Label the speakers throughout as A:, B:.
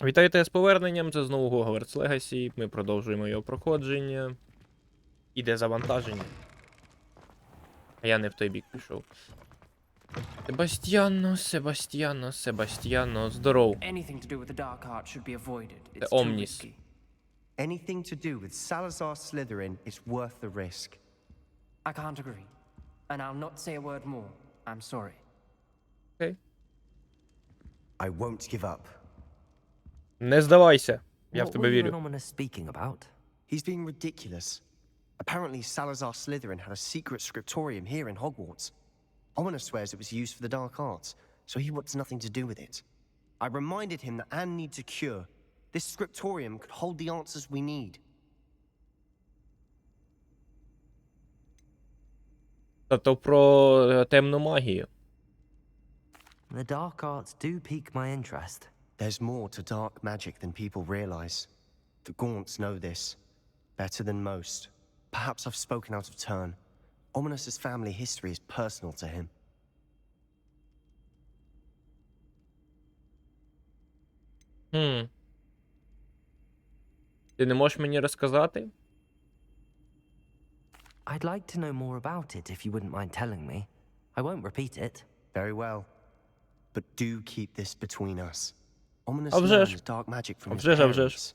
A: Вітайте з поверненням, це знову Hogwarts Legacy, ми продовжуємо його проходження. Іде завантаження. А я не в той бік пішов. Себастьяно, здоров.
B: Anything to do with the dark art should be avoided. It's
A: The
B: too
A: Omnis.
B: risky.
C: Anything to do with Salazar Slytherin is worth the risk.
B: I can't agree. And I'll not say a word more. I'm sorry.
A: Окей.
C: I won't give up.
A: Не здавайся, я в
D: What
A: тебе
D: were you
A: вірю.
D: and Ominous speaking about?
C: He's being ridiculous. Apparently, Salazar Slytherin had a secret scriptorium here in Hogwarts. Ominous swears it was used for the dark arts, so he wants nothing to do with it. I reminded him that Anne needs a cure. This scriptorium could hold the answers we need.
A: Тобто про темну магію.
D: The dark arts do pique my interest.
C: There's more to dark magic than people realize. The Gaunts know this better than most. Perhaps I've spoken out of turn. Ominous's family history is personal to him.
A: Ти не можеш мені розказати?
D: I'd like to know more about it if you wouldn't mind telling me. I won't repeat it.
C: Very well. But do keep this between us. Ominous
A: А вже ж.
C: learned dark magic from
A: А
C: his
A: вже ж, а вже ж.
C: parents.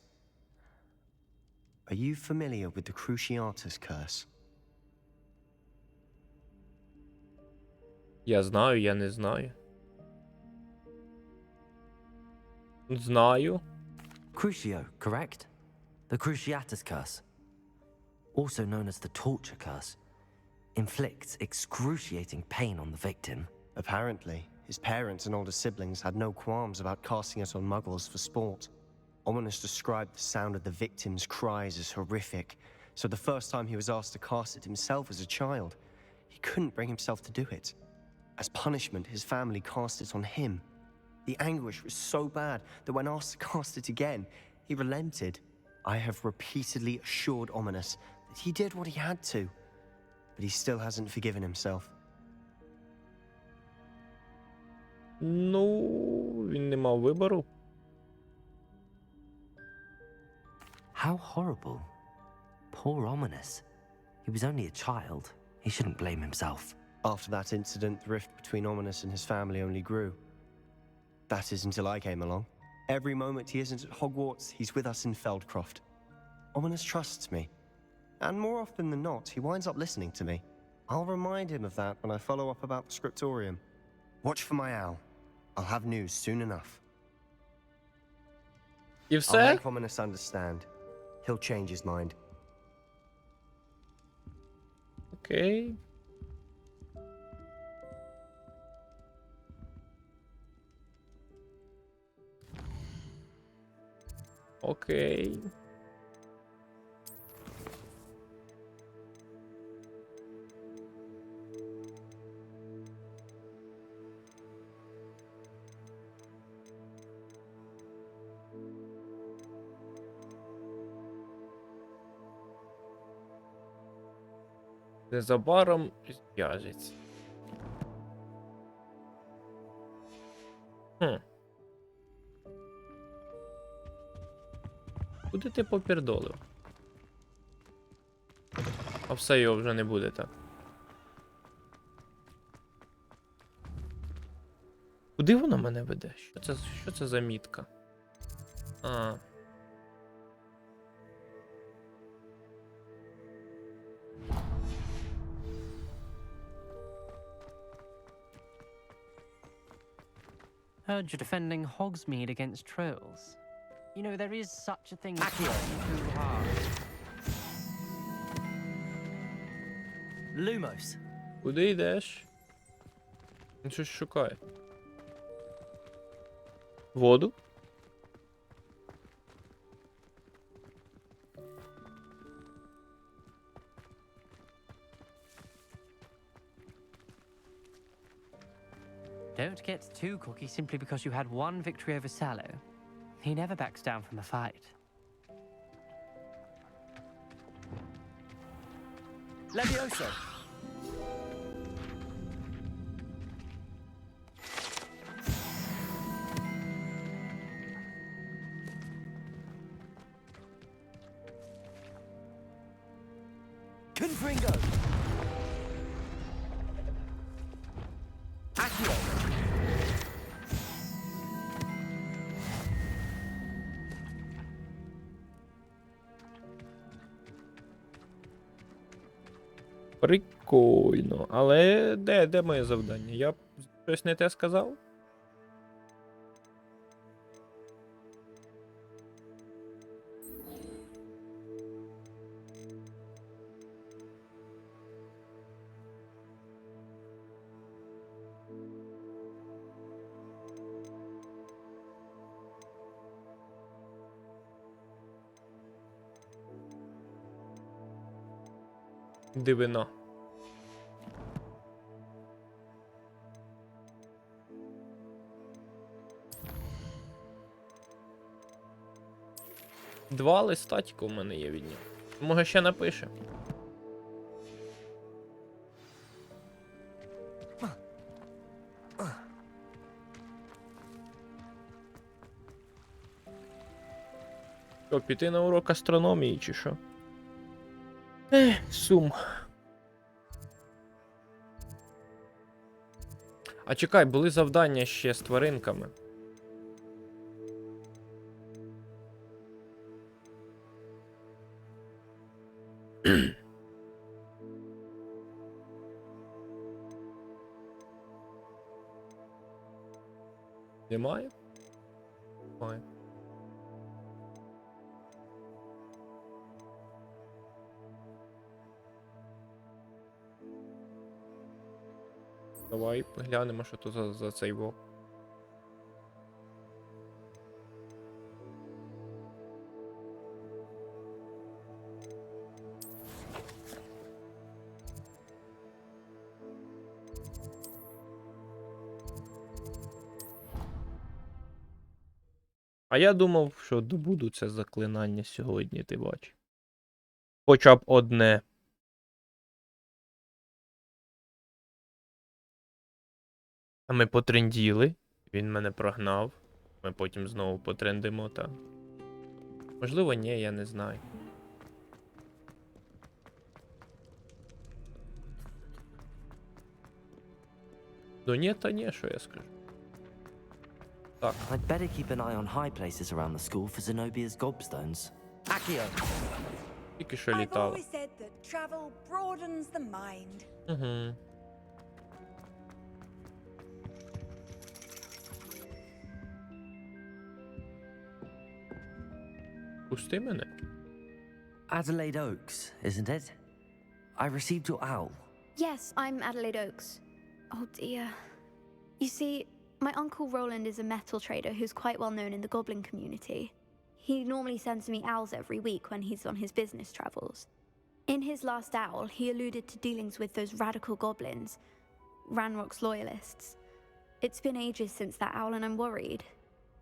C: Are you familiar with the Cruciatus curse?
A: Я знаю, я не знаю. Знаю.
D: Crucio, correct? The Cruciatus curse, also known as the torture curse, inflicts excruciating pain on the victim.
C: Apparently, his parents and older siblings had no qualms about casting it on muggles for sport. Ominous described the sound of the victim's cries as horrific, so the first time he was asked to cast it himself as a child, he couldn't bring himself to do it. As punishment, his family cast it on him. The anguish was so bad that when asked to cast it again, he relented. I have repeatedly assured Ominous that he did what he had to, but he still hasn't forgiven himself.
A: Ну, він не мав вибору.
D: How horrible. Poor Ominous. He was only a child. He shouldn't blame himself.
C: After that incident, the rift between Ominous and his family only grew. That is until I came along. Every moment he isn't at Hogwarts, he's with us in Feldcroft. Ominous trusts me. And more often than not, he winds up listening to me. I'll remind him of that when I follow up about the scriptorium. Watch for my owl. I'll have news soon enough.
A: І
C: I'll
A: все?
C: make Ominous understand. He'll change his mind.
A: Окей. Окей. Незабаром зв'яжеться. Куди ти попірдолив? А все, його вже не буде, так. Куди воно мене веде? Що це за мітка? А.
B: Heard you're defending Hogsmeade against trolls. You know, there is such a thing as trying too hard.
D: Lumos.
A: Куди йдеш? Він щось шукає. Воду?
B: Don't get too cocky simply because you had one victory over Sallow. He never backs down from a fight.
C: Levioso!
D: Confringo! Accio!
A: Прикольно. Але де моє завдання? Я щось не те сказав? Дивина. Два листатіка у мене є від нього. Може ще напише. Що, піти на урок астрономії чи що? Сум. А чекай, були завдання ще з тваринками. Немає? Немає. Давай поглянемо, що тут за цей вовк. А я думав, що добуду це заклинання сьогодні, ти бачиш. Хоча б одне. А ми потренділи. Він мене прогнав. Ми потім знову потрендимо, та. Можливо, ні, я не знаю. Ну ні, та ні, що я скажу. Так.
D: I'd better keep an eye on high places around the school for Zenobia's gobstones. Accio!
A: Тільки що
E: I've
A: літала.
E: always said that travel broadens the mind.
A: Угу. Пусти мене.
D: Adelaide Oaks, isn't it? I received your owl.
F: Yes, I'm Adelaide Oaks. Oh dear. You see, my uncle Roland is a metal trader who's quite well known in the goblin community. He normally sends me owls every week when he's on his business travels. In his last owl, he alluded to dealings with those radical goblins, Ranrock's loyalists. It's been ages since that owl and I'm worried.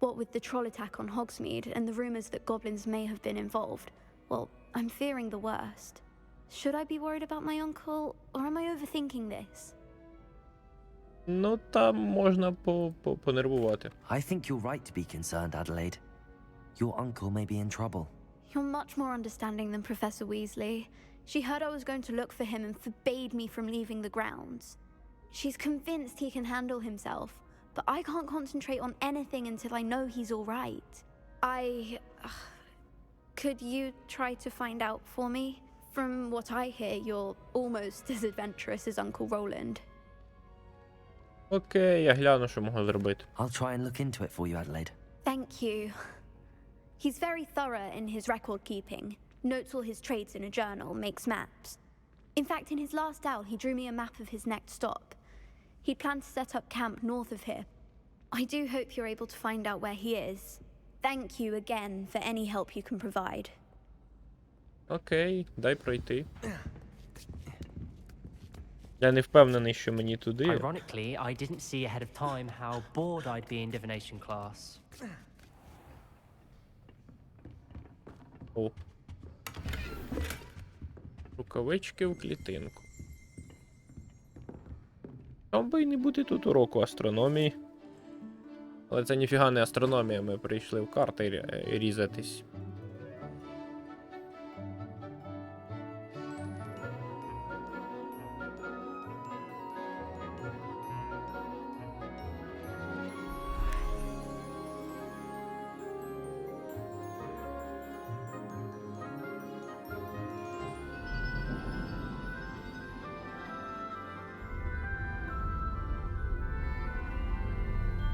F: What with the troll attack on Hogsmeade and the rumours that goblins may have been involved, well, I'm fearing the worst. Should I be worried about my uncle, or am I overthinking this?
A: Ну, там можна понервувати.
D: I think you're right to be concerned, Adelaide. Your uncle may be in trouble.
F: You're much more understanding than Professor Weasley. She heard I was going to look for him and forbade me from leaving the grounds. She's convinced he can handle himself, but I can't concentrate on anything until I know he's all right. Could you try to find out for me? From what I hear, you're almost as adventurous as Uncle Roland.
A: Окей, я гляну, що можу зробити.
D: I'll try and look into it for you, Adelaide.
F: Thank you. He's very thorough in his record keeping, notes all his trades in a journal, makes maps. In fact, in his last owl, he drew me a map of his next stop. He planned to set up camp north of here. I do hope you're able to find out where he is. Thank you again for any help you can provide.
A: Окей, дай пройти. Я не впевнений, що мені туди.
B: Ironically, I didn't see ahead of time how bored I'd be in divination class.
A: О. Рукавички в клітинку. Там би й не бути тут уроку астрономії. Але це ніфіга не астрономія, ми прийшли в карти різатись.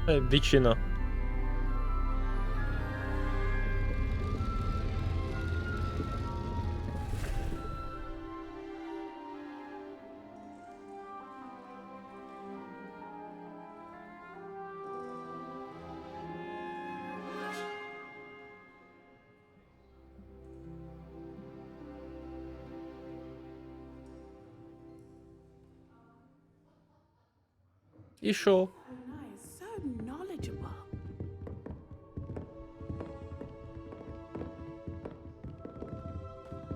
A: Дичина. І що?
G: Nice, so knowledgeable.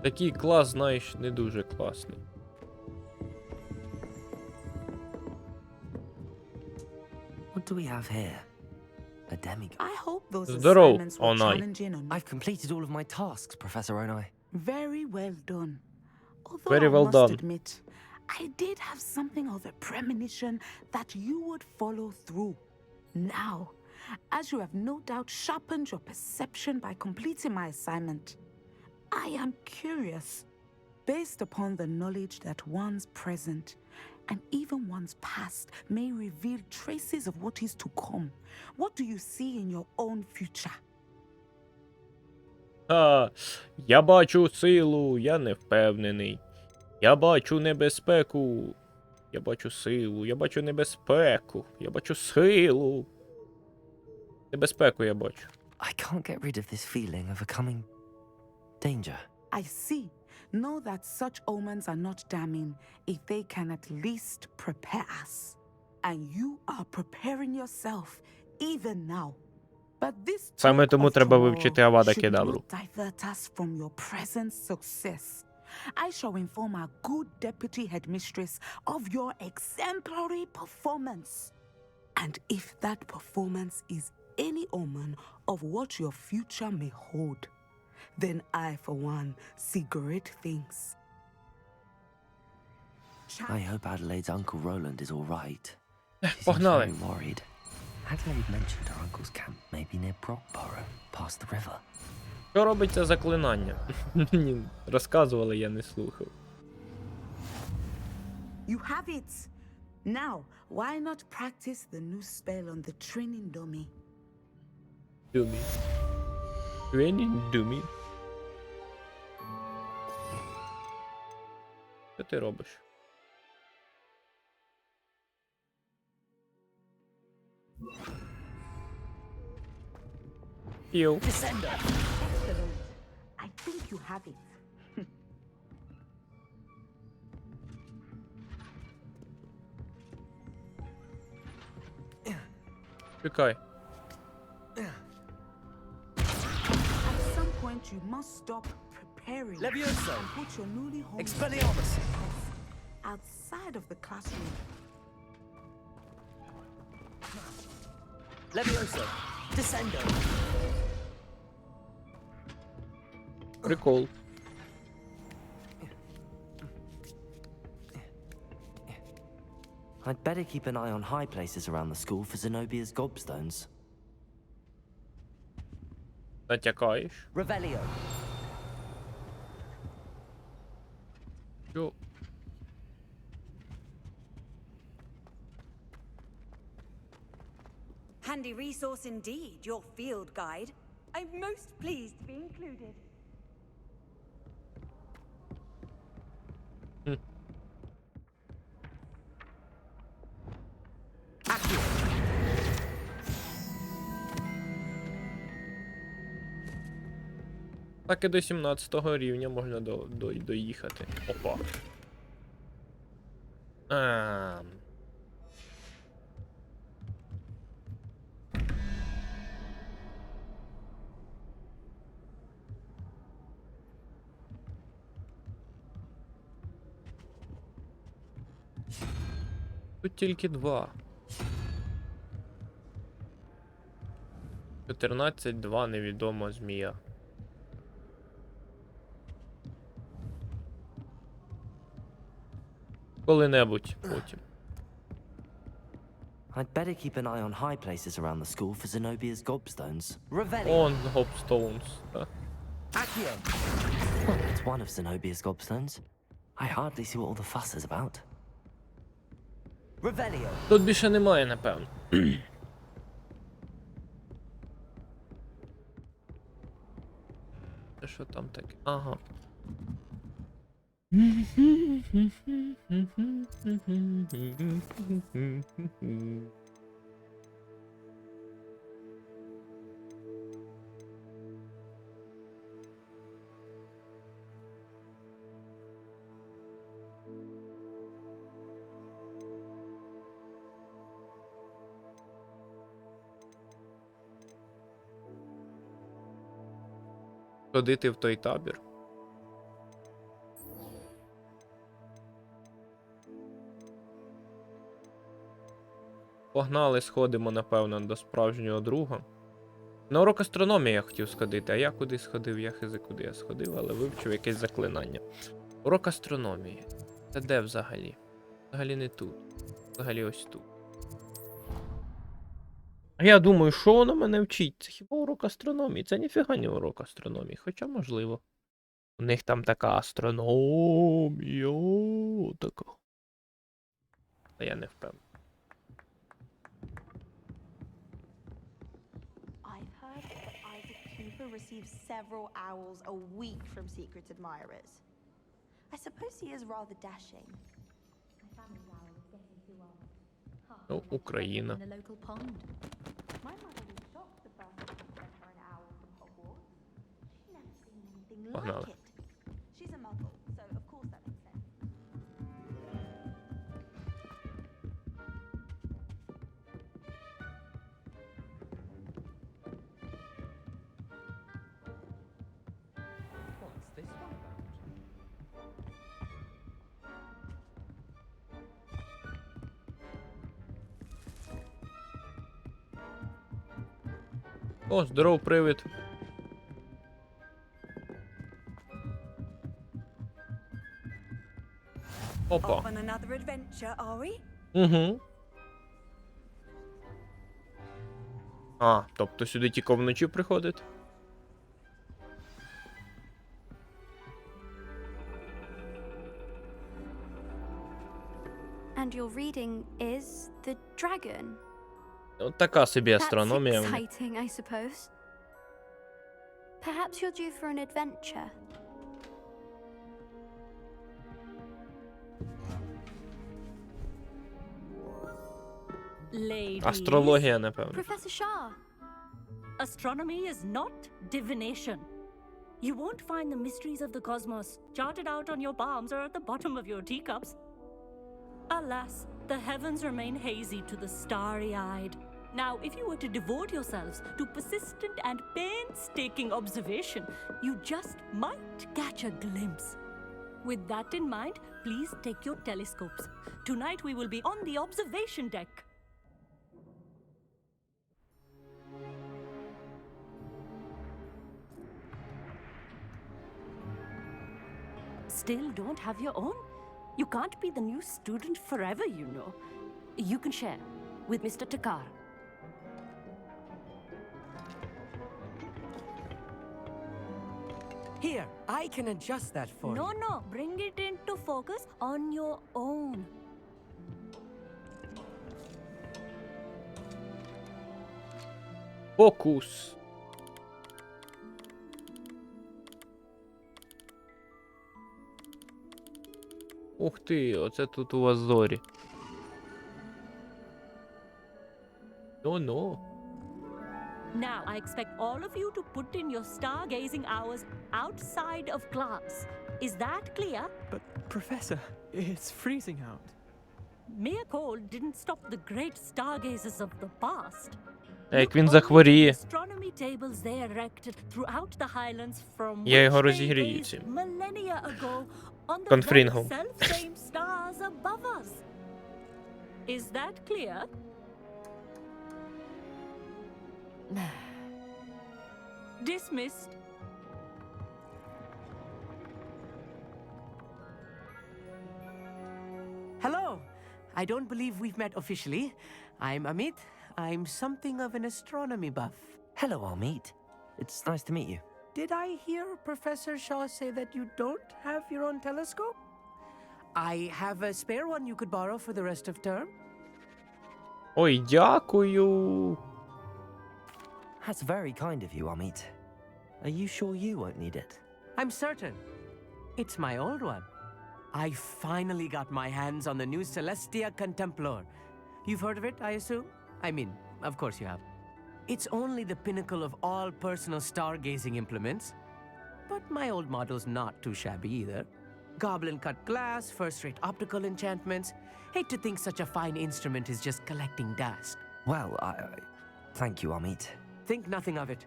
A: Такий клас, знаєш, не дуже класний.
D: What do we have here? A demigod.
G: I hope those
A: Здоров,
G: assignments were
A: Онай.
G: challenging enough.
D: I've completed all of my tasks, Professor Onai.
G: Very well done. Although
A: Very well
G: I must
A: done.
G: admit, I did have something of a premonition that you would follow through. Now, as you have no doubt sharpened your perception by completing my assignment, I am curious, based upon the knowledge that one's present and even one's past may reveal traces of what is to come. What do you see in your own future?
A: Я бачу силу, я не впевнений. Я бачу небезпеку. Я бачу силу, я бачу небезпеку. Я бачу силу. Небезпеку я бачу.
D: I can't get rid of this feeling of a coming danger.
G: I see. Know that such omens are not damning if they can at least prepare us. And you are preparing yourself even now. But this
A: Саме
G: talk
A: тому
G: of
A: треба
G: tomorrow
A: вивчити Авада
G: should
A: Кедавру.
G: not divert us from your present success. I shall inform our good deputy headmistress of your exemplary performance. And if that performance is any omen of what your future may hold, then I, for one, see great things.
D: I hope Adelaide's Uncle Roland is all right. She seems
A: Погнали.
D: very worried. Adelaide mentioned her uncle's camp may be near Brockborough, past the river.
A: Що робить це заклинання? Мені розказували, я не слухав.
G: You have it! Now, why not practice the new spell on the training dummy?
A: Думі. Думі. Що ти робиш? Пів.
G: Excellent. I think you have it.
A: Чекай.
G: At some point, you must stop preparing
D: Levioso.
G: and put your newly honed
D: Expelliarmus.
G: skills outside of the classroom.
D: Levioso. Descendo.
A: Прикол.
D: I'd better keep an eye on high places around the school for Zenobia's gobstones.
A: Натякаєш?
D: Revelio.
A: Що?
E: Handy resource indeed, your field guide. I'm most pleased to be included.
A: Так і до 17 рівня можна доїхати. Опа. Тут тільки 2. 14-2 невідома змія. Коли-небудь потім.
D: I'd better keep an eye on high places around the school for Zenobia's gobstones. Revelio.
A: Он Гобстоунс, так.
D: Accio. It's one of Zenobia's gobstones. I hardly see what all the fuss is about. Revelio.
A: Тут більше немає, напевно. що там таке? Ага. Ходити в той табір. Погнали, сходимо, напевно, до справжнього друга. На урок астрономії я хотів сходити, а я куди сходив, я хизи куди я сходив, але вивчив якесь заклинання. Урок астрономії. Це де взагалі? Взагалі не тут. Взагалі ось тут. А я думаю, що воно мене вчить? Це хіба урок астрономії? Це ніфіга не урок астрономії, хоча можливо. У них там така астрономія. Така. Та я не впевнений.
H: I've heard that Isaac Cooper receives several owls a week from secret admirers. I suppose he is rather dashing. My family's owl is getting too old.
A: Ну, Україна.
H: In a local pond. My mother was shocked the first time I sent her an owl from Hogwarts. She's never seen anything
A: Погнали.
H: like it. She's a muggle, so of course that makes sense.
B: What's this one about?
A: О, здоров, привид.
E: Off
A: Опа.
E: on another adventure, are we?
A: Угу. А, тобто сюди тільки вночі приходить?
F: And your reading is the dragon.
A: От така собі
F: That's
A: астрономія.
F: exciting, I suppose. Perhaps you're due for an adventure.
I: Ladies,
A: Астрологія, напевно.
F: Professor Shah,
I: astronomy is not divination. You won't find the mysteries of the cosmos charted out on your palms or at the bottom of your teacups. Alas, the heavens remain hazy to the starry-eyed. Now, if you were to devote yourselves to persistent and painstaking observation, you just might catch a glimpse. With that in mind, please take your telescopes. Tonight we will be on the observation deck. Still don't have your own? You can't be the new student forever, you know. You can share with Mr. Takar.
J: Here, I can adjust that for you.
I: No, bring it into focus on your own.
A: Фокус. Ух ти, оце тут у вас зорі. Ну.
I: Now, I expect all of you to put in your stargazing hours outside of class. Is that clear?
J: But, Professor, it's freezing out.
I: Mere cold didn't stop the great stargazers of the past.
A: А як
I: Look
A: він
I: only
A: захворіє?
I: at the astronomy tables they erected throughout the highlands from
A: Я його
I: which they
A: розігрію
I: gazed
A: цим.
I: millennia ago on the very
A: Конфрінгом.
I: self-same stars above us. Is that clear? Dismissed.
J: Hello! I don't believe we've met officially. I'm Amit. I'm something of an astronomy buff.
D: Hello, Amit. It's nice to meet you.
J: Did I hear Professor Shaw say that you don't have your own telescope? I have a spare one you could borrow for the rest of term.
A: Ой, дякую.
D: That's very kind of you, Amit. Are you sure you won't need it?
J: I'm certain. It's my old one. I finally got my hands on the new Celestia Contemplar. You've heard of it, I assume? I mean, of course you have. It's only the pinnacle of all personal stargazing implements. But my old model's not too shabby either. Goblin-cut glass, first-rate optical enchantments. Hate to think such a fine instrument is just collecting dust.
D: Well, thank you, Amit.
J: Think nothing of it.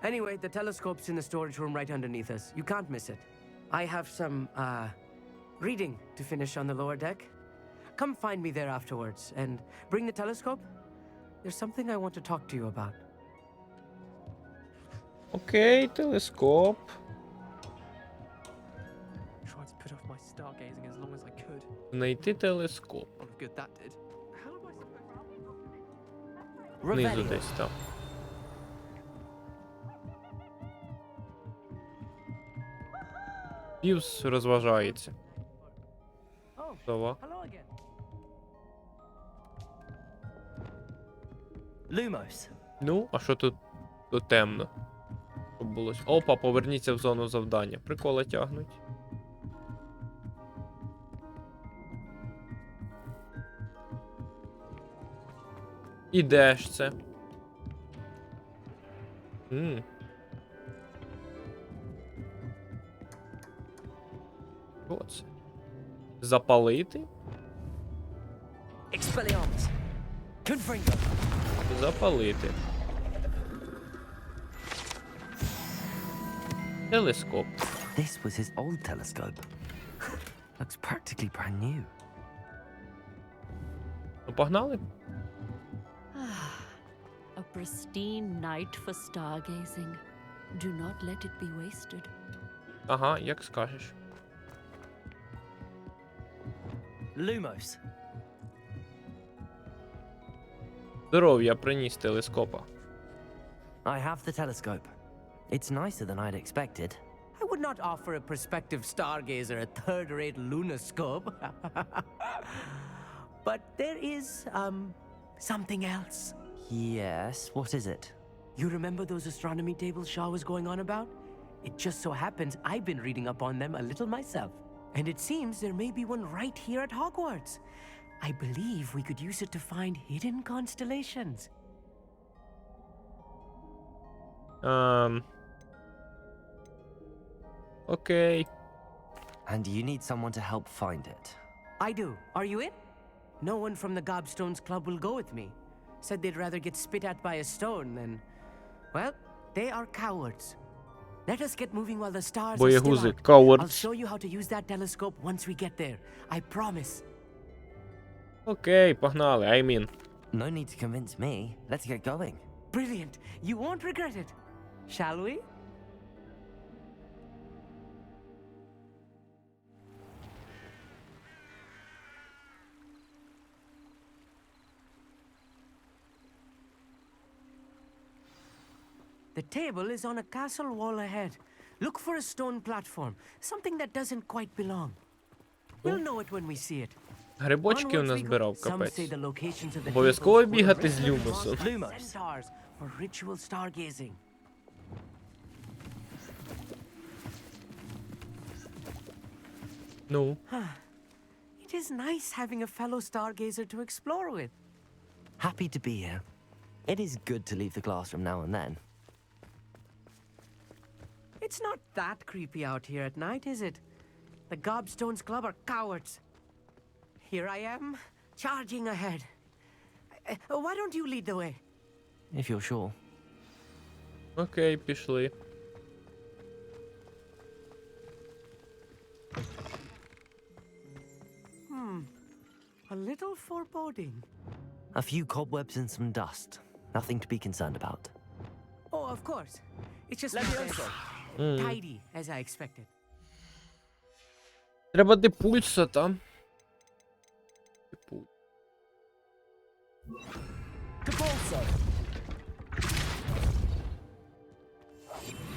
J: Anyway, the telescope's in the storage room right underneath us. You can't miss it. I have some, reading to finish on the lower deck. Come find me there afterwards, and bring the telescope. There's something I want to talk to you about.
A: Окей, телескоп.
B: Tried to put off my stargazing as long as I could.
A: Знайти телескоп.
B: What good that did. How am I supposed
A: Внизу десь там. Півс розважається. Сова.
J: Hello again.
D: Lumos.
A: Ну, а що тут? Тут темно. Щоб було. Опа, поверніться в зону завдання. Приколи тягнуть. І де ж це? Що це? Запалити?
D: Expelliarmus. Confringo.
A: Запалити. Телескоп.
D: This was his old telescope. Looks practically brand new.
A: Ну, погнали?
I: A pristine night for stargazing. Do not let it be wasted.
A: Ага, як скажеш.
D: Lumos.
A: Здоров, я приніс телескопа.
D: I have the telescope. It's nicer than I'd expected.
J: I would not offer a prospective stargazer a third-rate lunoscope. But there is, something else.
D: Yes, what is it?
J: You remember those astronomy tables Shaw was going on about? It just so happens I've been reading up on them a little myself. And it seems there may be one right here at Hogwarts. I believe we could use it to find hidden constellations.
A: Окей.
D: And you need someone to help find it.
J: I do. Are you in? No one from the Gobstones Club will go with me. Said they'd rather get spit at by a stone than... Well, they are cowards. Let us get moving while the stars are still
A: Боягузи,
J: out. I'll
A: cowards.
J: show you how to use that telescope once we get there. I promise.
A: Окей, погнали. I mean.
D: No need to convince me. Let's get going.
J: Brilliant. You won't regret it. Shall we? The table is on a castle wall ahead. Look for a stone platform, something that doesn't quite belong. We'll know it when we see it.
A: Грибочки у
J: Onwards
A: нас
J: we go.
A: збирав,
J: Some say
A: капець.
J: the locations of the
A: Обов'язково
J: tables were
A: бігати з
J: written
A: Люмосом.
J: across
D: Lumos.
J: centaurs for ritual stargazing.
A: Ну,
J: It is nice having a fellow stargazer to explore with.
D: Happy to be here. It is good to leave the classroom now and then.
J: It's not that creepy out here at night, is it? The Gobstones Club are cowards. Here I am, charging ahead. Why don't you lead the way?
D: If you're sure.
A: окей, пішли.
J: A little foreboding.
D: A few cobwebs and some dust. Nothing to be concerned about.
J: Oh, of course. It's just not as tidy as I expected.
A: Треба де пульса там.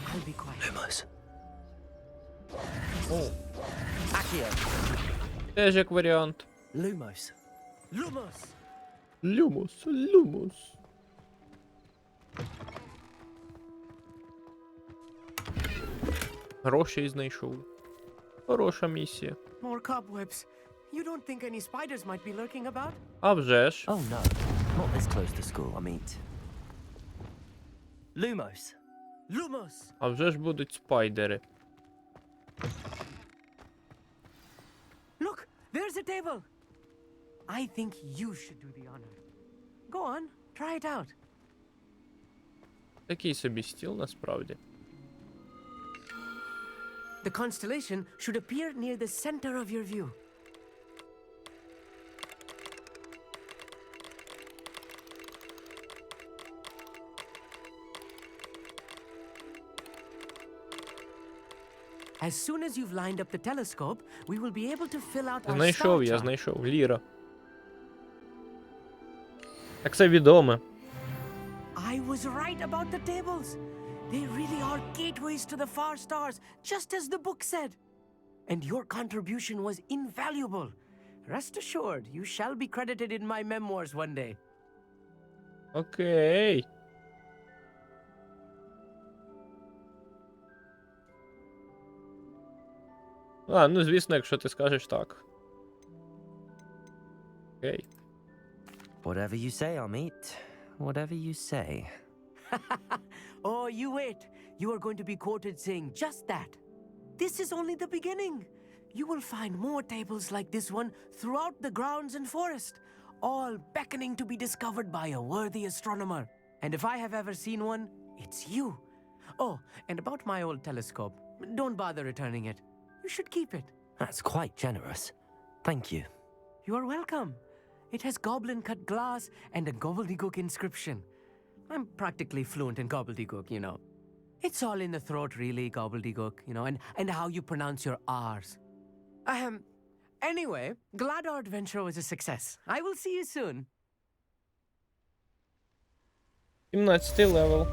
J: I'll be quiet.
D: Lumos.
A: О,
D: Accio.
A: теж як варіант.
D: Lumos.
J: Lumos!
A: Люмос, люмос. Грошей знайшов. Хороша місія.
J: More cobwebs. You don't think any spiders might be lurking about?
A: А вже ж.
D: Oh no, not this close to school, I mean. Lumos.
J: Lumos!
A: А вже ж будуть спайдери.
J: Look, there's a table. I think you should do the honor. Go on, try it out.
A: Такий собі стіл насправді.
J: The constellation should appear near the center of your view. As soon as you've lined up the telescope, we will be able to fill out our
A: Знайшов,
J: star
A: я
J: chart.
A: знайшов. Ліра. Так це відоме.
J: I was right about the tables. They really are gateways to the far stars, just as the book said. And your contribution was invaluable. Rest assured, you shall be credited in my memoirs one day.
A: Окей. А, ну звісно, якщо ти скажеш так. Окей.
D: Whatever you say, Amit. Whatever you say.
J: Oh, you wait. You are going to be quoted saying just that. This is only the beginning. You will find more tables like this one throughout the grounds and forest, all beckoning to be discovered by a worthy astronomer. And if I have ever seen one, it's you. Oh, and about my old telescope, don't bother returning it. You should keep it.
D: That's quite generous. Thank you.
J: You are welcome. It has goblin-cut glass and a gobbledygook inscription. I'm practically fluent in gobbledygook, you know. It's all in the throat, really, gobbledygook, you know, and how you pronounce your R's. Anyway, glad our adventure was a success. I will see you soon.
A: 17 левел.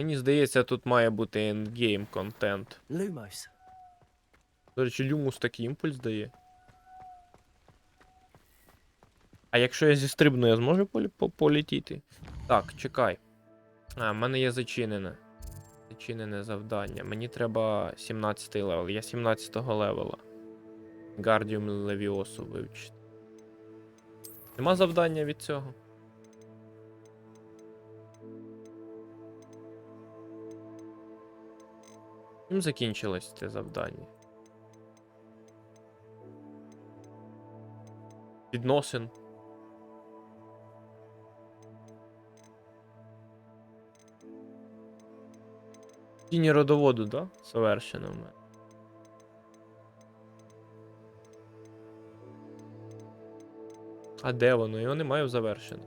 A: Мені здається, тут має бути ендгейм контент.
D: Lumos.
A: До речі, Люмус такий імпульс дає. А якщо я зістрибну, я зможу полетіти? Так, чекай. А, в мене є зачинене. Зачинене завдання. Мені треба 17 левел. Я 17-го левела. Гардіум Левіосу вивчити. Нема завдання від цього? Чим закінчилось це завдання? Відносин. Тіні родоводу, да? Завершено в мене. А де воно? Його немає в завершено.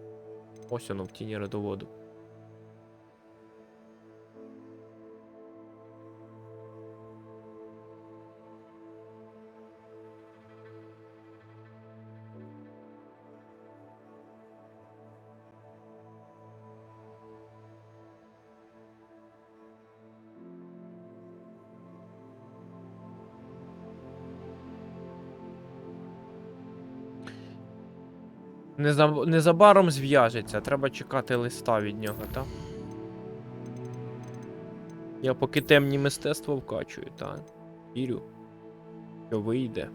A: Ось воно в тіні родоводу. Незабаром зв'яжеться, треба чекати листа від нього, так? Я поки темні мистецтва вкачую, так? Вірю, що вийде.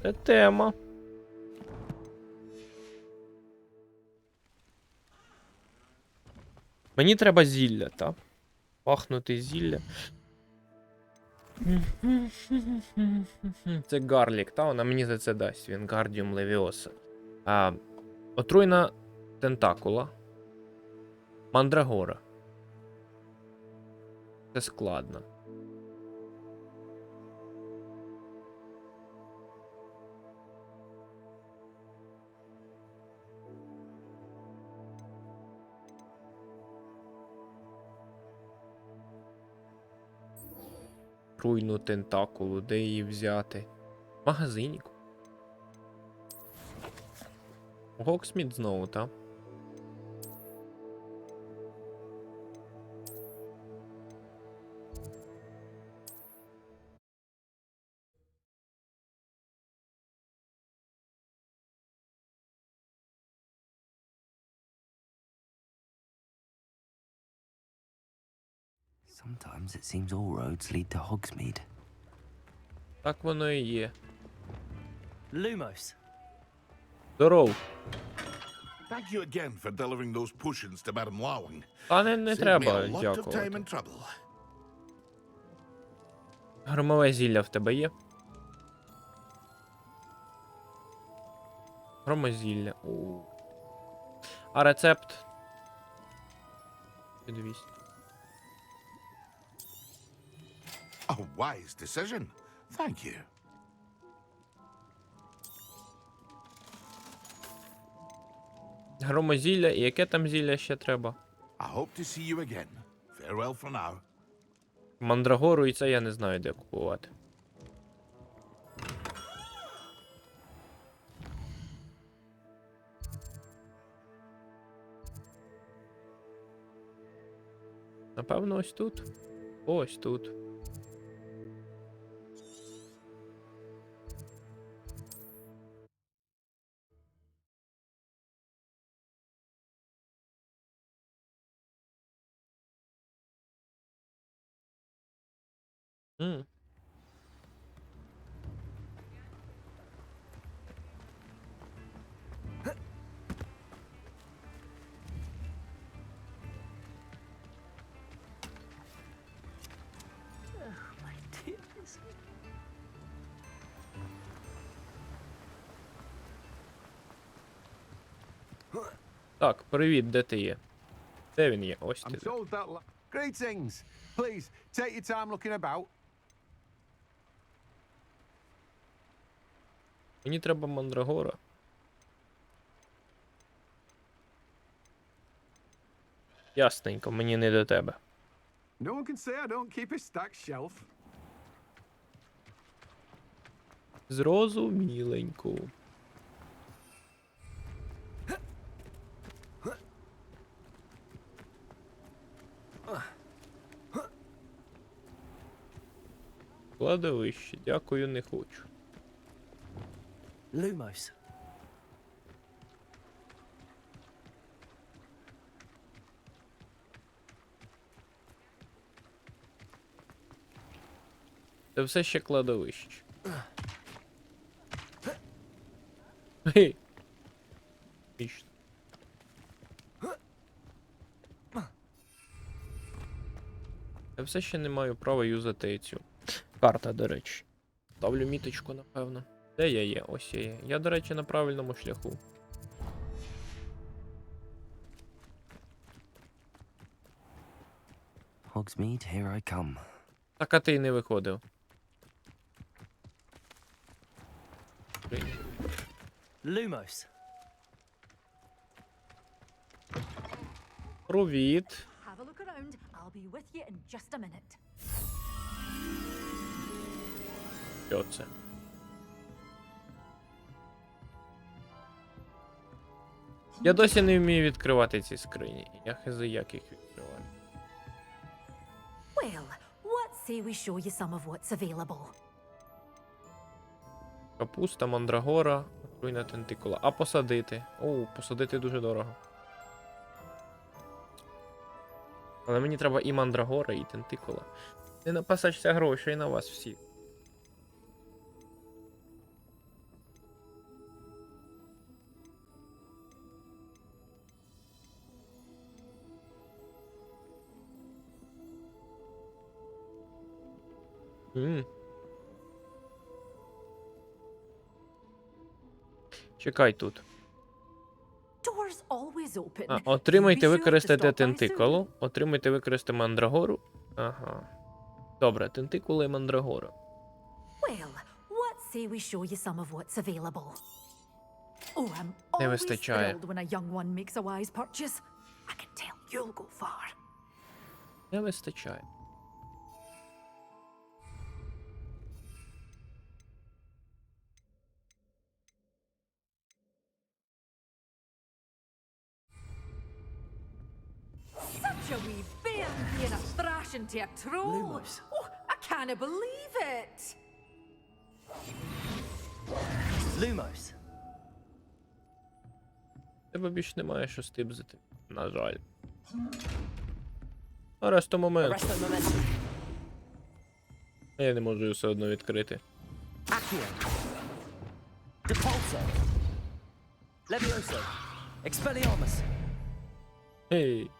A: Це тема. Мені треба зілля, так? Пахнути зілля. Це гарлік, та? Вона мені за це дасть. Він Гардіум Левіоса. Отруйна тентакула. Мандрагора. Це складно. отруйну тентакулу, де її взяти? Магазинік. Гоксміт знову, та?
D: Sometimes it seems all roads lead to Hogsmeade.
A: Так воно і є.
D: Lumos.
A: Здоров.
K: Thank you again for delivering those potions to Madame Lawing.
A: Та не
K: Saved me
A: треба
K: a lot of time
A: дякувати.
K: and trouble.
A: Громове зілля в тебе є? Громозілля. А рецепт? 200.
K: A wise decision. Thank you.
A: Громозілля, і яке там зілля ще треба?
K: I hope to see you again. Farewell for now.
A: Мандрагору і це я не знаю, де купувати. Напевно, ось тут. Ось тут. М. Так, привіт, де ти є? Де він є? Ось ти.
L: Greetings. Please, take your time looking about.
A: Мені треба мандрагора. Ясненько, мені не до тебе.
L: No one can say I don't keep a stacked shelf.
A: Зрозуміленько. Кладовище, дякую, не хочу.
D: Lumos.
A: Це все ще кладовище. Гей. Отлично. Я все ще не маю права юзати цю. Карта, до речі. Ставлю міточку, напевно. Де я є? Ось я є. Я, до речі, на правильному шляху.
D: Hogsmeade, here I come.
A: Так, а ти й не виходив.
D: Lumos.
A: Привіт.
I: Have a look around. I'll be with you in just a minute.
A: Що це? Я досі не вмію відкривати ці скрині. Я хизи, як їх відкриваю.
I: Well, what say we show you some of what's available?
A: Капуста, мандрагора, отруйна тентикула. А посадити? О, посадити дуже дорого. Але мені треба і мандрагора, і тентикула. Не напасачся грошей на вас всіх.
I: Doors
A: Чекай тут.
I: always open.
A: А, отримайте,
I: Be sure to
A: використайте
I: stop by soon.
A: тентикулу. Отримайте, використати мандрагору. Ага. Добре, тентикула і мандрагора.
I: Well, what say we show you some of what's available? Oh, I'm
A: Не
I: always
A: вистачає.
I: thrilled when a young one makes a wise purchase. I can tell you'll go far.
A: Не вистачає.
M: into your throat.
D: Lumos.
M: Oh, I can't believe it.
D: Lumos.
A: Тебе більш немає що стибзити. На жаль. Аресто момент.
D: Arresto momentum.
A: Я не можу його все одно відкрити.
D: Accio. Depulso. Levioso. Expelliarmus.
A: Гей.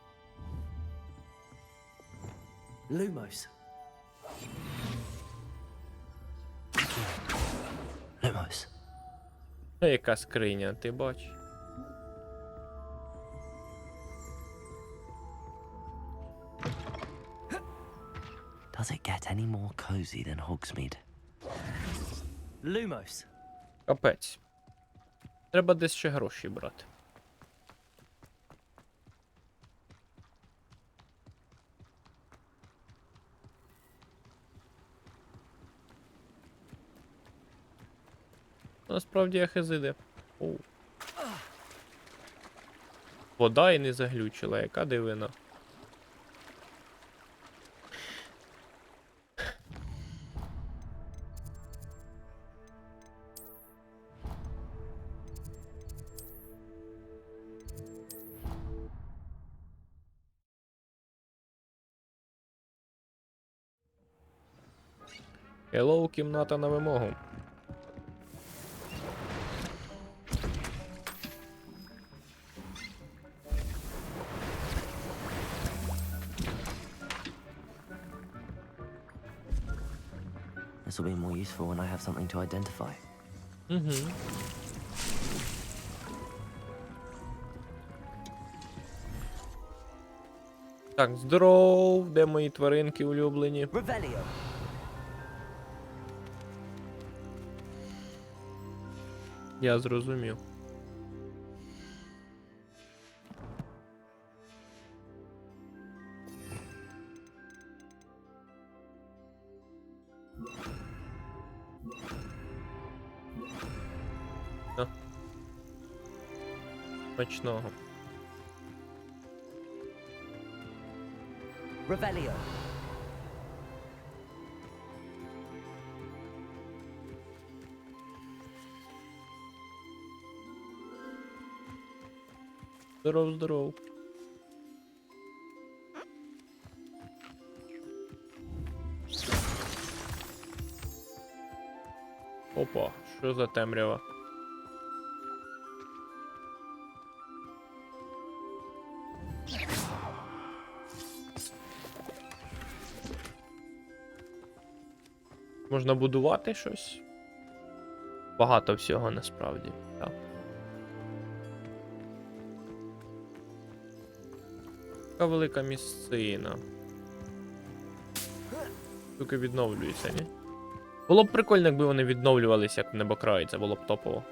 D: Lumos. Accio. Lumos.
A: Яка скриня, ти бачиш?
D: Does it get any more cozy than Hogsmeade? Lumos.
A: Капець. Треба десь ще гроші брати. Насправді я хезиде. Оу. Вода і не заглючила, яка дивина. Hello, кімната на вимогу.
D: This will be more useful when I have something to identify.
A: Так, здоров, де мої тваринки улюблені?
D: Revelio.
A: Я зрозумів. Смачного.
D: Revelio.
A: Здоров, здоров. Опа, що за темрява? Можна будувати щось? Багато всього насправді, так. Така велика місцина. Штуки відновлюються, ні? Було б прикольно, якби вони відновлювалися, як в небокраї, це було б топово.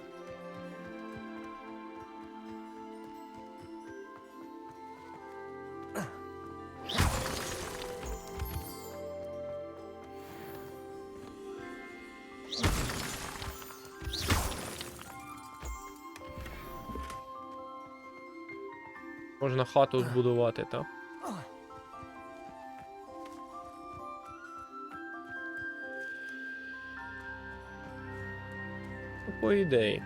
A: Можна хату збудувати, так? Ну, по ідеї.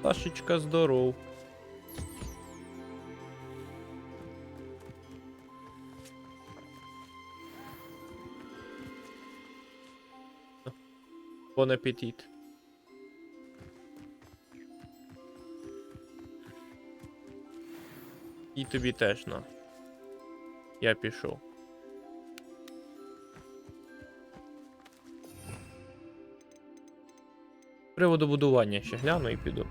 A: Пашечка, здоров. Бон апетит. І тобі теж на. Я пішов. З приводу будування ще гляну і піду.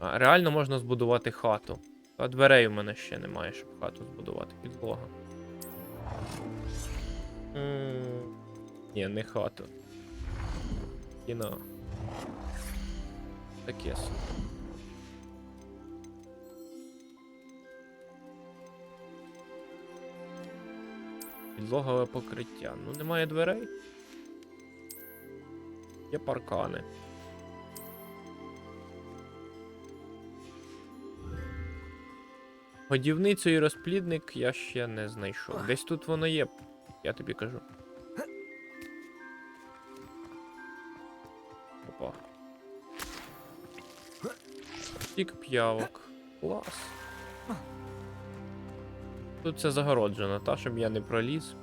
A: А, реально можна збудувати хату. А дверей у мене ще немає, щоб хату збудувати. Підлога. Ні, не хату. Кіно. Таке. Підлогове покриття. Ну, немає дверей. Є паркани. Годівницю і розплідник я ще не знайшов. Десь тут воно є, я тобі кажу. Опа. Стік п'явок. Клас. Тут це загороджено, та, щоб я не проліз.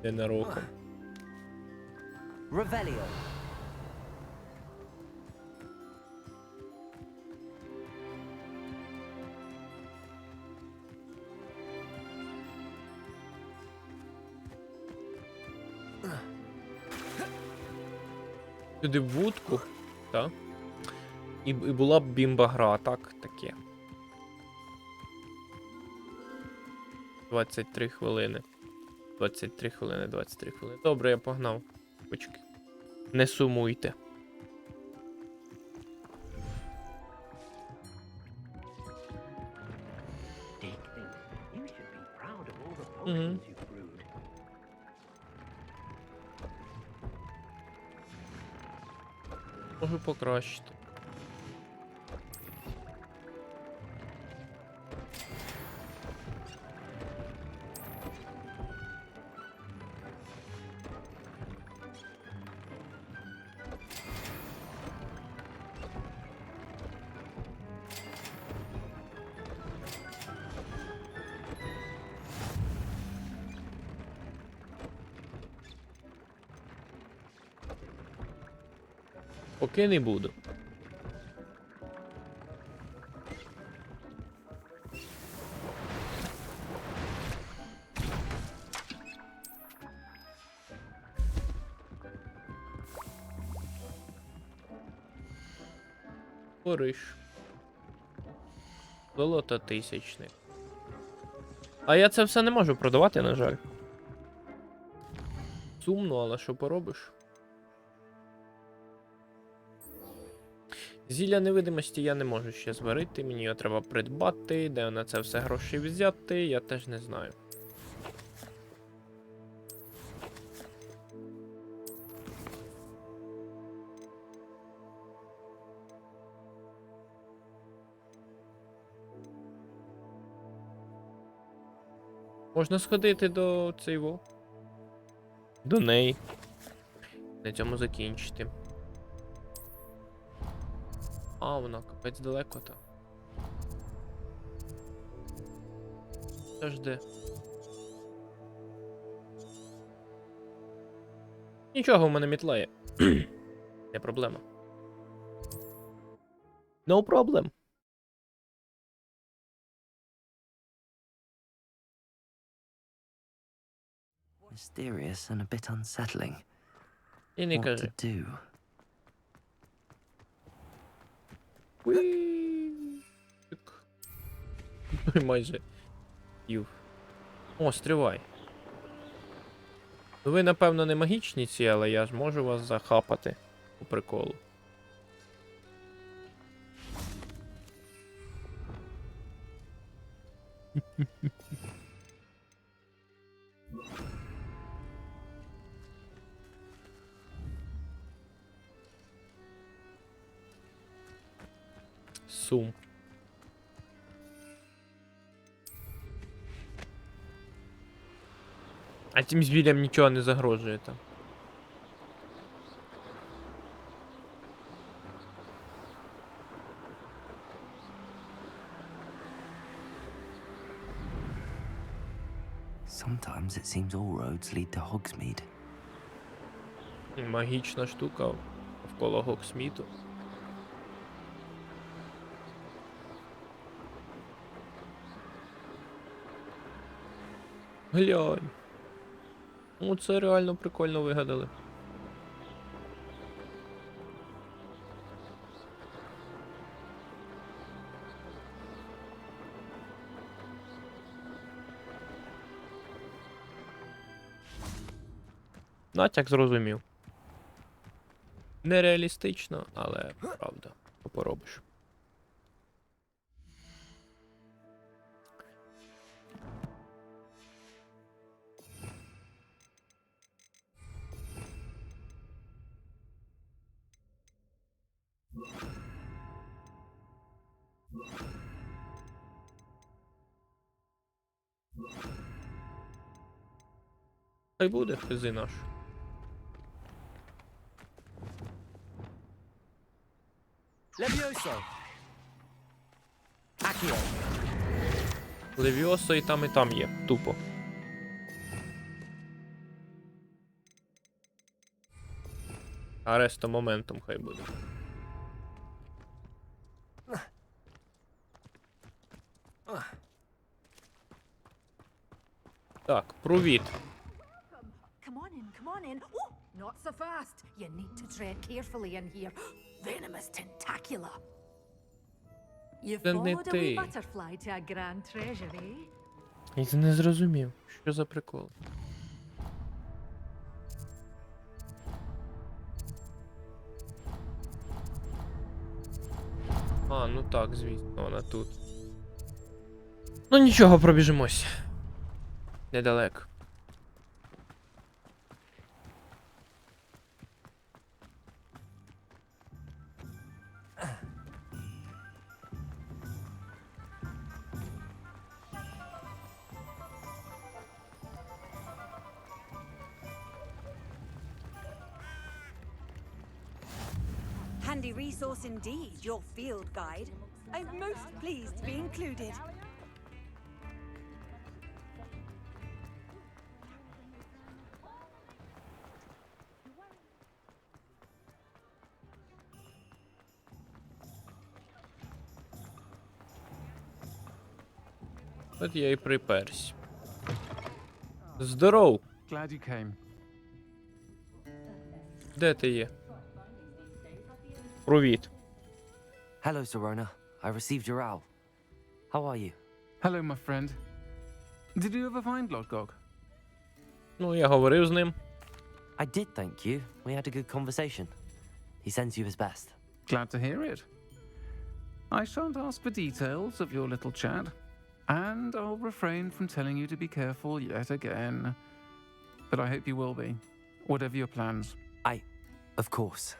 A: Ненароком.
D: Revelio.
A: Сюди в вудку, так? І була б бімба-гра, так, таке. 23 хвилини. 23 хвилини, 23 хвилини. Добре, я погнав. Почки. Не сумуйте. Угу. Можу покращити. Поки не буду. Пориш. Золото тисячник. А я це все не можу продавати, на жаль. Сумно, але що поробиш? Зілля невидимості я не можу ще зварити, мені його треба придбати, де на це все гроші взяти, я теж не знаю. Можна сходити до цього. До неї. На цьому закінчити. А, вона капець далеко то. Це ж де? Нічого, в мене мітла є. Не проблема. No problem.
D: Mysterious and a bit unsettling.
A: І не
D: What
A: кажи.
D: to do?
A: Майже. Юх. О, стривай. Ну ви, напевно, не магічні ці, але я ж можу вас захапати по приколу. Сум. А тим звірям нічого не загрожує там.
D: Sometimes it seems all roads lead to Hogsmeade.
A: Магічна штука навколо Гоксміту. Глянь. Ну це реально прикольно вигадали. Натяк зрозумів. Нереалістично, але правда. Що поробиш. Хай буде физи наш.
J: Levioso. Accio.
A: Левіосо і там є. Тупо. Аресто моментом хай буде. Так, провід.
M: Come on in. Oh, not so fast. You need to tread carefully in here. Venomous tentacula. You
A: Це не
M: followed a wee
A: ти.
M: butterfly to a grand treasure, eh?
A: Я не зрозумів. Що за прикол? А, ну так, звісно, вона тут. Ну нічого, пробіжимось. Недалеко.
E: Handy resource indeed, your field guide. I'm most pleased to be included.
A: От я і приперсь. Здоров!
L: Glad you came.
A: Де ти є? Привіт.
D: Hello, Serona. I received your owl. How are you?
L: Hello, my friend. Did you ever find Lodgog?
A: Ну, я говорив з ним.
D: I did, thank you. We had a good conversation. He sends you his best.
L: Glad to hear it. I shan't ask for details of your little chat, and I'll refrain from telling you to be careful yet again. But I hope you will be, whatever your plans.
D: Of course.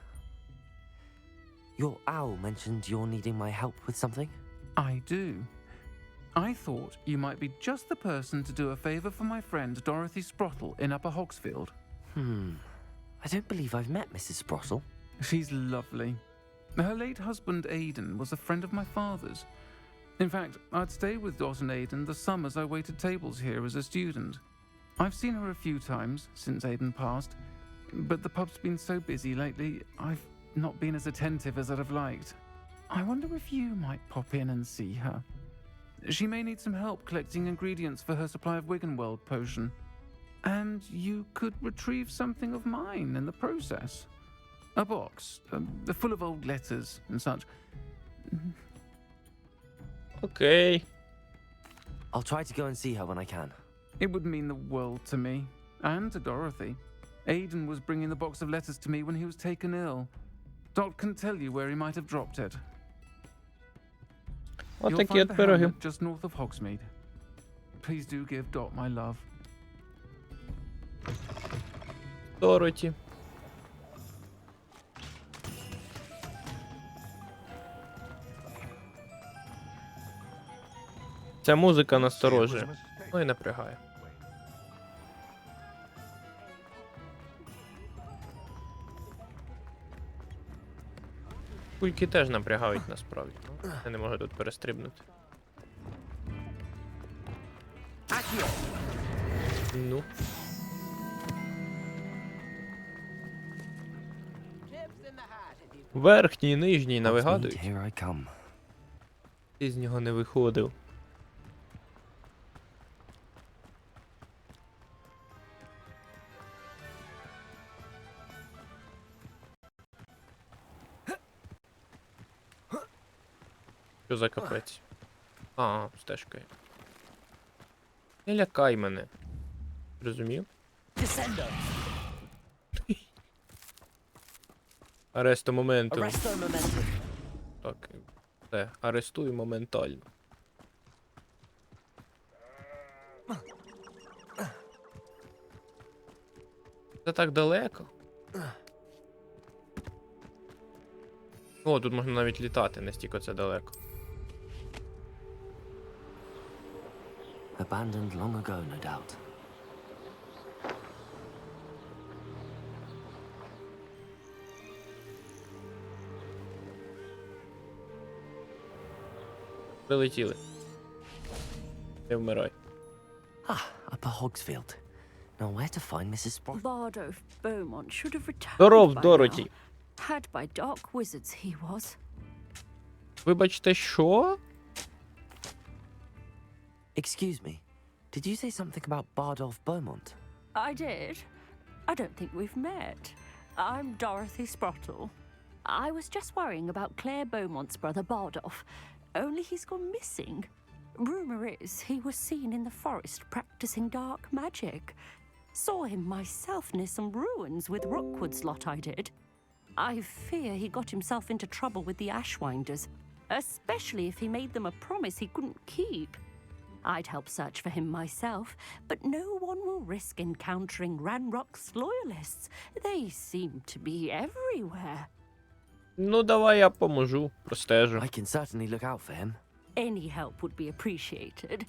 D: Your owl mentioned you're needing my help with something?
L: I do. I thought you might be just the person to do a favor for my friend Dorothy Sprottle in Upper Hogsfield.
D: I don't believe I've met Mrs. Sprottle.
L: She's lovely. Her late husband Aidan was a friend of my father's. In fact, I'd stayed with Dot and Aidan the summers I waited tables here as a student. I've seen her a few times since Aidan passed, but the pub's been so busy lately, I've not been as attentive as I'd have liked. I wonder if you might pop in and see her. She may need some help collecting ingredients for her supply of Wiggenweld potion. And you could retrieve something of mine in the process. A box, full of old letters and such.
A: Окей.
D: I'll try to go and see her when I can.
L: It would mean the world to me, and to Dorothy. Aidan was bringing the box of letters to me when he was taken ill. Dot can tell you where he might have dropped it.
A: От
L: You'll
A: такі
L: find
A: от
L: the
A: пироги.
L: hamlet just north of Hogsmeade. Please do give Dot my love.
A: Дороті. Ця музика насторожує. Ну і напрягає. Кульки теж напрягають насправді. Я не можу тут перестрибнути. Ну. Верхній, нижній навигадують.
D: Here I come.
A: Ти з нього не виходив. Що за капець? А, стежка є. Не лякай мене. Розумів? Аресто моменту.
D: Arresto momentum.
A: Так, все, арестую моментально. Це так далеко. О, тут можна навіть літати, настільки це далеко.
D: Abandoned long ago, no doubt.
A: Прилетіли. Не вмирай.
D: Ah, Upper Hogsfield. Now where to find Mrs. Sprott?
I: Bardolph Beaumont should have returned
A: Здоров,
I: by
A: Дороті.
I: now. Had by dark wizards he was.
A: Вибачте, що?
D: Excuse me. Did you say something about Bardolph Beaumont?
I: I did. I don't think we've met. I'm Dorothy Sprottle. I was just worrying about Claire Beaumont's brother Bardolph. Only he's gone missing. Rumor is he was seen in the forest practicing dark magic. Saw him myself near some ruins with Rookwood's lot I did. I fear he got himself into trouble with the Ashwinders, especially if he made them a promise he couldn't keep. I'd help search for him myself, but no one will risk encountering Ranrock's loyalists. They seem to be everywhere.
A: Ну, давай я поможу, простежу.
D: I can certainly look out for him.
I: Any help would be appreciated.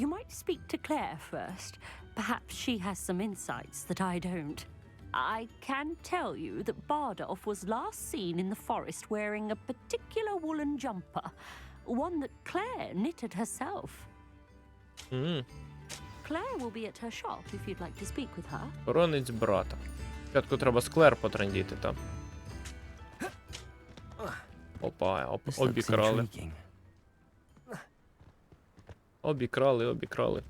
I: You might speak to Claire first. Perhaps she has some insights that I don't. I can tell you that Bardolph was last seen in the forest wearing a particular woolen jumper, one that Claire knitted herself. Claire will be at her shop if you'd like to speak with her.
A: Коронець брата. Спочатку треба з Клер потрандіти там. Опа,
D: This looks
A: обікрали.
D: intriguing.
A: Обікрали.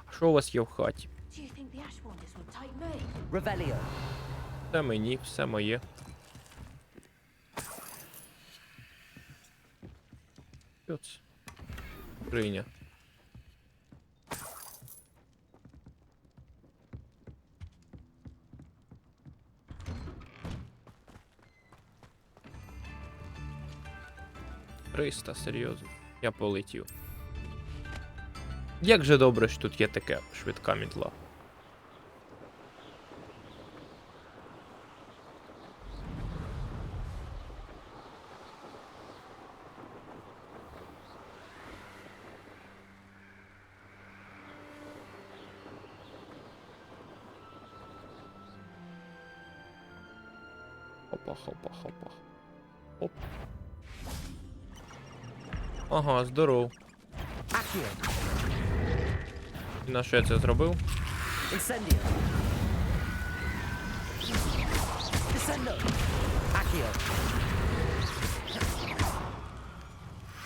A: А що у вас є в хаті?
M: Do you think the Ashwinders would take me?
D: Revelio.
A: Все мені, все моє. Що це? Скриня. Триста, серйозно. Я полетів. Як же добре, що тут є таке швидка мітла. Хопа. Оп. Ага, здоров. І на що я це зробив?
D: Incendio. Descendo. Accio.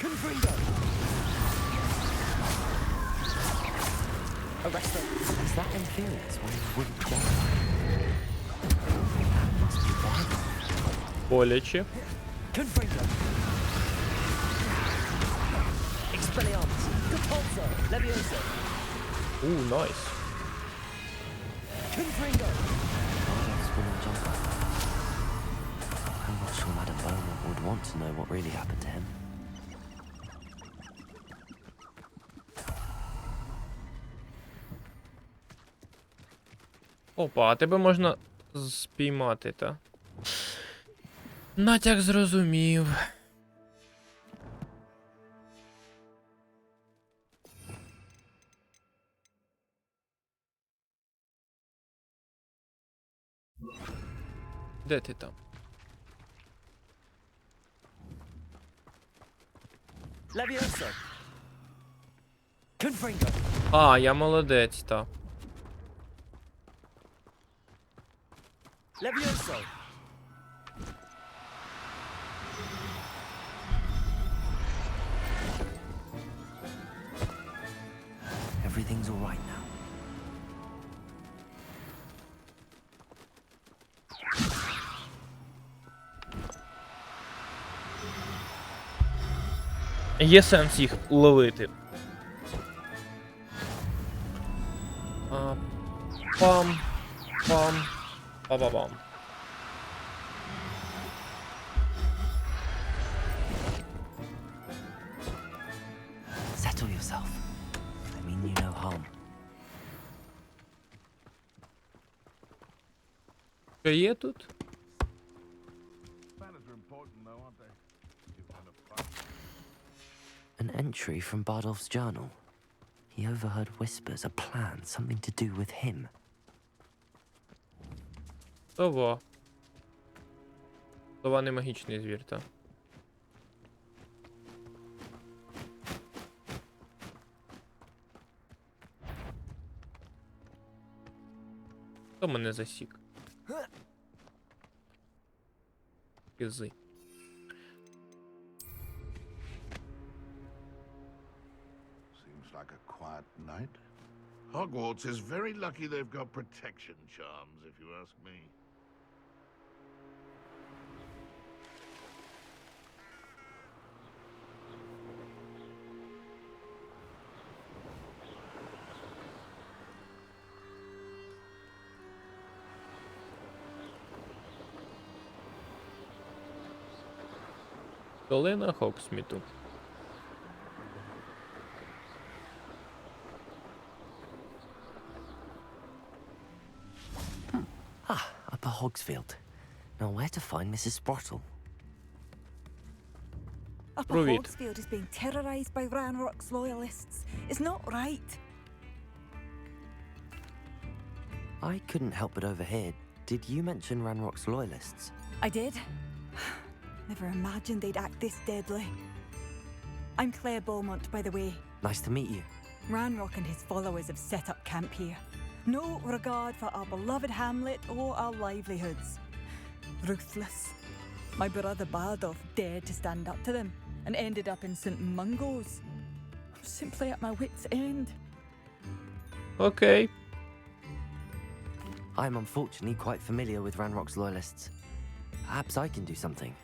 D: Confringo. Arresto. Is that inferior? One wouldn't die. Must be violent.
A: Боляче.
D: Confringo. Expelliarmus. Capozzo. Levioso.
A: Найс.
D: Confringo. Bardolph's woolen jumper. I'm not sure Madame Beaumont would want to know what really happened to him.
A: Опа, а тебе можна спіймати, та? Натяк зрозумів. Де ти там?
D: Levioso. Confringo.
A: А, я молодець, та.
D: Levioso. Everything's all right now.
A: Є сенс їх ловити. Пам. Па-ба-бам.
D: Settle yourself. I mean you no harm.
A: Що є тут?
K: important, though, aren't they? You've got a fight.
D: An entry from Bardolph's journal. He overheard whispers, a plan, something to do with him.
A: Сова. Сова не магічний звір, та. Хто мене засік? Кизи.
K: Seems like a quiet night. Hogwarts is very lucky they've got protection charms, if you ask me.
A: Долина Хоксміту.
D: Ah, Upper Hogsfield. Now where to find Mrs. Sprottle?
E: Upper
A: Привіт.
E: Hogsfield is being terrorized by Ranrock's loyalists. It's not right.
D: I couldn't help but overhear. Did you mention Ranrock's loyalists?
E: I did. Never imagined they'd act this deadly. I'm Claire Beaumont, by the way.
D: Nice to meet you.
E: Ranrock and his followers have set up camp here. No regard for our beloved hamlet or our livelihoods. Ruthless. My brother Bardolph dared to stand up to them and ended up in St. Mungo's. I'm simply at my wit's end.
A: Okay.
D: I'm unfortunately quite familiar with Ranrock's loyalists. Perhaps I can do something.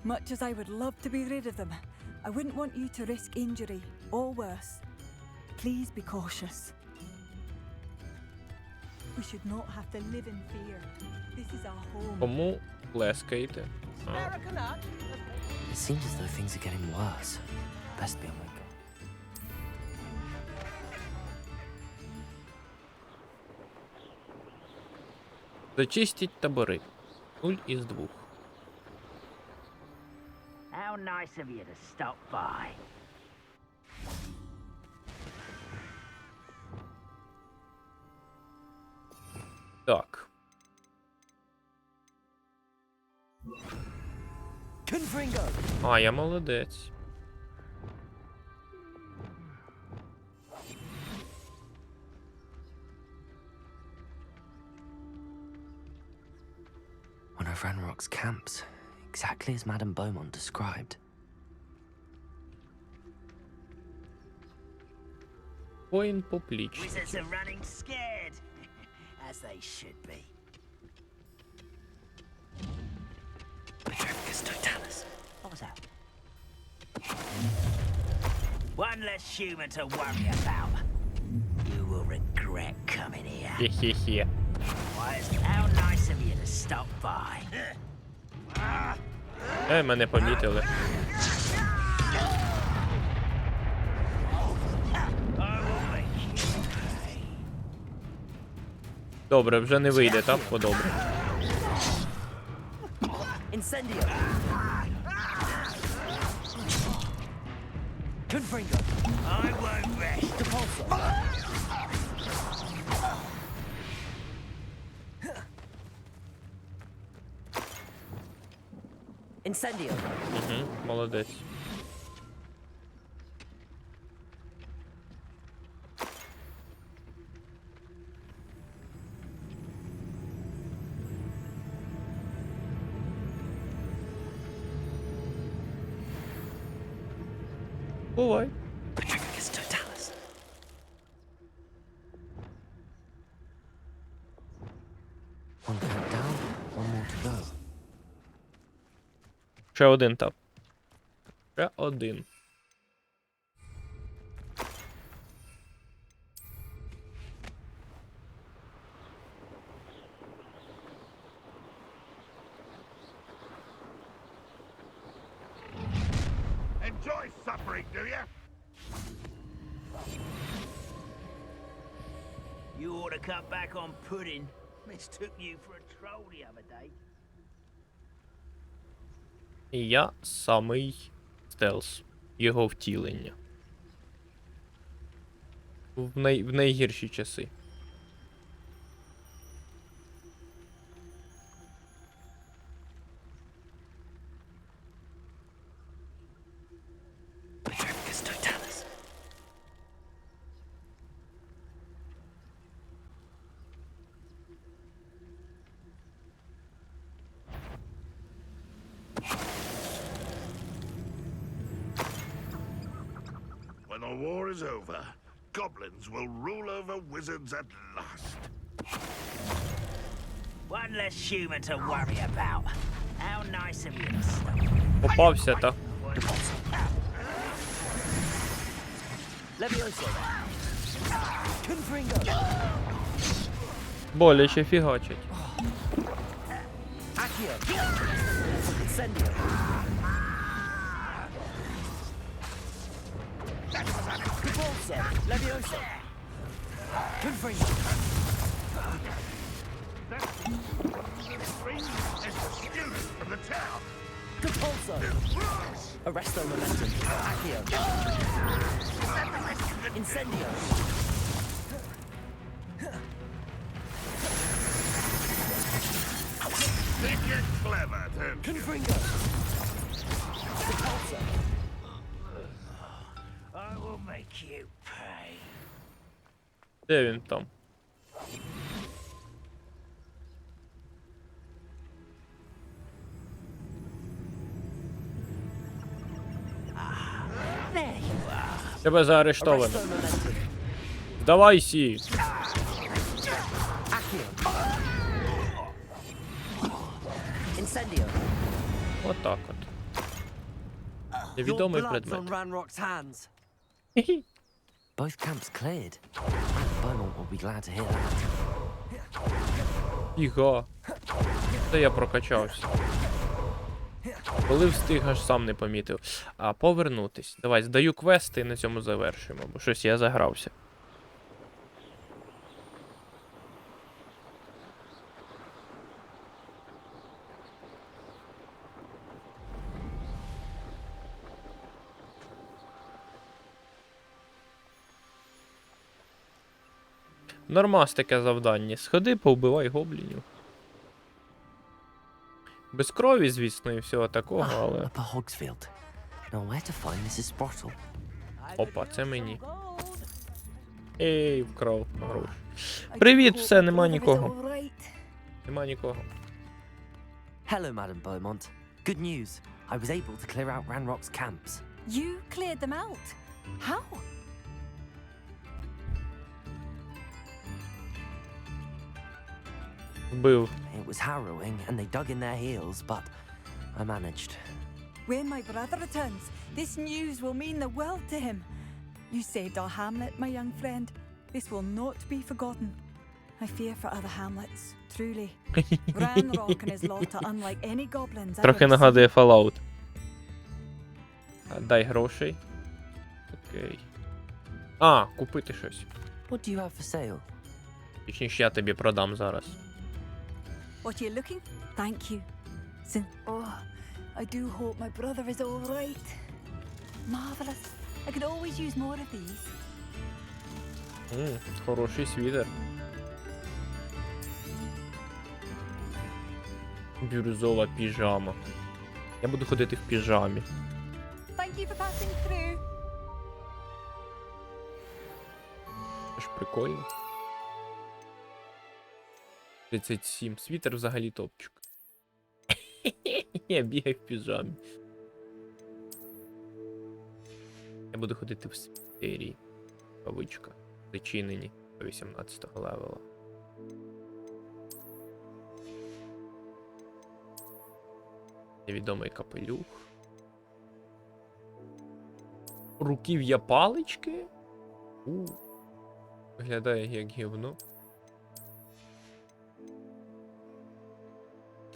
E: Much as I would love to be rid of them, I wouldn't want you to risk injury or worse. Please be cautious. We should not have to live in fear. This is our home.
A: Кому плескаєте? А.
D: It seems as though things are getting worse. Best be on my guard.
A: Зачистіть табори. 0 із 2.
N: How nice of you to stop by.
A: Так. А, я молодець.
D: One of Ranrock's camps, exactly as Madame Beaumont described.
A: Воїн попліч.
N: Wizards are running scared, as they should be. What was that? One less human to worry about. You will regret coming here.
A: Хе-хе-хе.
N: How nice of you to stop by.
A: Мене помітили. Добре, вже не вийде, так? Подобре.
N: Incendio. Confringo. I won't rest. Depulso. Incendio.
A: Молодець. Бувай.
D: One count down, one more to go.
A: Ще один тап. Ще один.
K: Enjoy suffering, do you?
N: You ought to cut back on pudding. Mistook you for a troll the other day.
A: І я самий стелс. Його втілення. В найгірші часи.
K: When the war is over, goblins will rule over wizards at last.
N: One less human to worry about. How nice of you to stop.
A: Попався, та. Боляче фігачить.
D: Arresto momentum. Accio. Incendio.
K: Think you're clever, don't you?
D: Confringo. Repulsor.
N: I will make you pay.
A: Де він там?
N: There you are.
A: Тебе заарештовано. Здавайся!
D: Incendio.
A: Отак от. Невідомий предмет.
D: Both camps cleared. Beaumont will be glad to hear that.
A: Фіга. Це я прокачався. Коли встиг, аж сам не помітив. А повернутись. Давай, здаю квести і на цьому завершуємо, бо щось я загрався. Нормас таке завдання. Сходи, повбивай гоблінів. Без крові, звісно, і всього такого, але... Опа, це мені. Ей, вкрав гроші. Привіт, все, нема нікого. Нема нікого.
D: Hello, Madam Beaumont. Good news. I was able to clear out Ranrock's camps.
E: You cleared them out? How?
A: Вбив.
D: It was harrowing, and they dug in their heels, but I managed.
E: When my brother returns, this news will mean the world to him. You saved our hamlet, my young friend. This will not be forgotten. I fear for other hamlets, truly. Ranrock and his lot are unlike any goblins I've
A: Трохи
E: ever
A: нагадує
E: seen.
A: Fallout. Дай грошей. Окей. А, купити щось.
D: What do you have for sale?
A: Точніше, я тобі продам зараз.
E: What are you looking? Thank you. Oh, I do hope my brother is all right. Marvelous. I could always use more of these.
A: Хороший світер. Бірюзова піжама. Я буду ходити в піжамі.
E: Thank you for passing through.
A: Це ж прикольно. 37. Світер взагалі топчик. Я бігаю в піжамі. Я буду ходити в світері. Кавичка. Зачинені до 18-го левела. Невідомий капелюх. Руків'я палички? Виглядає як гівно.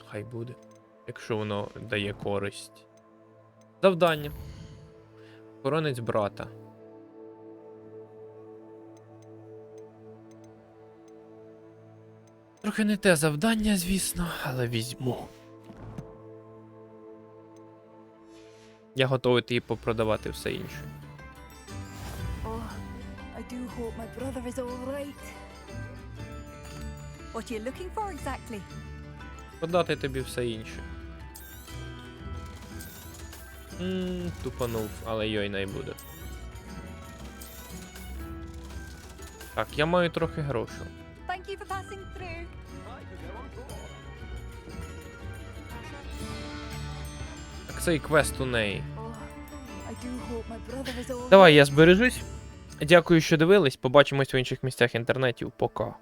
A: Хай буде. Якщо воно дає користь. Завдання. Охоронець брата. Трохи не те завдання, звісно, але візьму. Я готовий тобі попродавати все інше.
E: Oh, I do hope my brother is all right. What are you looking for exactly?
A: Продати тобі все інше. Тупанув, але йой не буде. Так, я маю трохи грошей.
E: Thank you for passing through.
A: Так цей квест у неї.
E: Oh, I do hope my brother is all
A: Давай, я збережусь. Дякую, що дивились. Побачимось в інших місцях інтернетів. Пока.